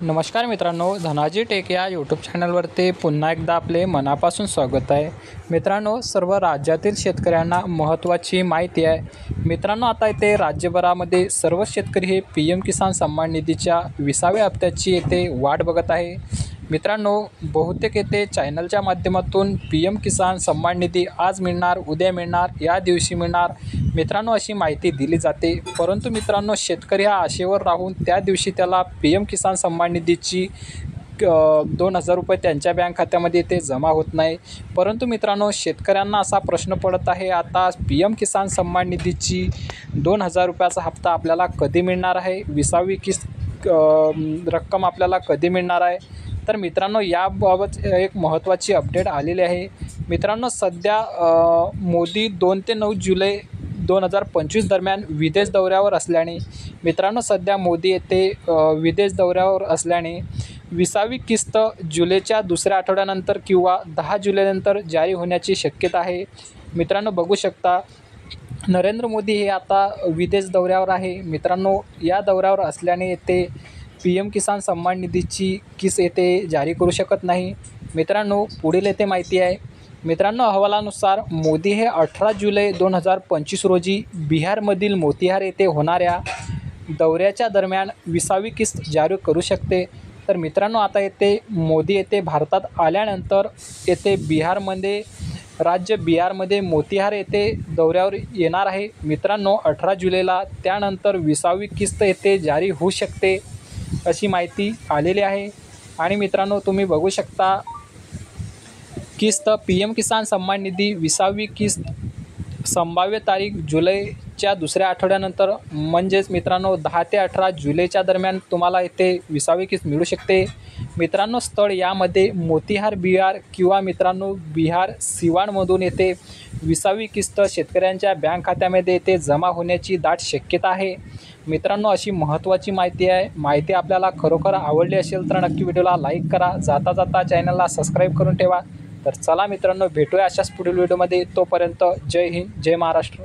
नमस्कार मित्रांनो, धनाजी टेक या यूट्यूब चॅनलवरती पुन्हा एकदा आपले मनापासून स्वागत आहे. मित्रांनो, सर्व राज्यातील शेतकऱ्यांना महत्त्वाची माहिती आहे. मित्रांनो, आता इथे राज्यभरामध्ये सर्व शेतकरी हे PM किसान सन्मान निधीच्या 20व्या हप्त्याची येथे वाट बघत आहे. मित्रांनो, बहुतेक येथे चॅनलच्या माध्यमातून PM किसान सन्मान निधी आज मिळणार, उद्या मिळणार, या दिवशी मिळणार मित्रांनो अशी माहिती दिली जाते. परंतु मित्रांनो, शेतकरी हा आशेवर राहून त्या दिवशी त्याला PM किसान सन्मान निधीची 2,000 रुपये त्यांच्या बँक खात्यामध्ये ते जमा होत नाही. परंतु मित्रांनो, शेतकऱ्यांना असा प्रश्न पडत आहे, आता PM किसान सन्मान निधीची 2,000 रुपयाचा हप्ता आपल्याला कधी मिळणार आहे, 20वी किस्त रक्कम आपल्याला कधी मिळणार आहे. तर मित्रांनो, याबाबत एक महत्त्वाची अपडेट आलेली आहे. मित्रांनो, सध्या मोदी 2 ते 9 जुलै 2025 दरम्यान विदेश दौऱ्यावर असल्याने मित्रांनो सध्या मोदी येथे विदेश दौऱ्यावर असल्याने 20वी किस्त जुलैच्या दुसऱ्या आठवड्यानंतर किंवा 10 जुलैनंतर जारी होण्याची शक्यता आहे. मित्रांनो, बघू शकता नरेंद्र मोदी हे आता विदेश दौऱ्यावर आहे. मित्रांनो, या दौऱ्यावर असल्याने येथे PM किसान सन्मान निधीची किस्त येथे जारी करू शकत नाही. मित्रांनो, पुढील येथे माहिती आहे. मित्रांनो, अहवालानुसार मोदी हे 18 जुलै 2025 रोजी बिहारमधील मोतीहार येथे होणाऱ्या दौऱ्याच्या दरम्यान 20वी किस्त जारी करू शकते. तर मित्रांनो, आता येथे मोदी येथे भारतात आल्यानंतर येथे राज्य बिहारमध्ये मोतीहार येथे दौऱ्यावर येणार आहे. मित्रांनो, 18 जुलैला त्यानंतर 20वी किस्त येथे जारी होऊ शकते अशी माहिती आलेली आहे. आणि मित्रांनो, तुम्ही बघू शकता किस्त PM किसान सन्मान निधी 20वी किस्त संभाव्य तारीख जुलैच्या दुसऱ्या आठवड्यानंतर म्हणजेच मित्रांनो 10 ते 18 जुलैच्या दरम्यान तुम्हाला येथे 20वी किस्त मिळू शकते. मित्रांनो, स्थळ यामध्ये मोतीहार बिहार किंवा मित्रांनो बिहार सिवानमधून येथे 20वी किस्त शेतकऱ्यांच्या बँक खात्यामध्ये येथे जमा होण्याची दाट शक्यता आहे. मित्रांनो, अशी महत्त्वाची माहिती आहे. माहिती आपल्याला खरोखर आवडली असेल तर नक्की व्हिडिओला लाईक करा, जाता चॅनलला सबस्क्राईब करून ठेवा. तर चला मित्रांनो, भेटूया अशाच पुढील व्हिडिओमध्ये. तोपर्यंत जय हिंद, जय महाराष्ट्र.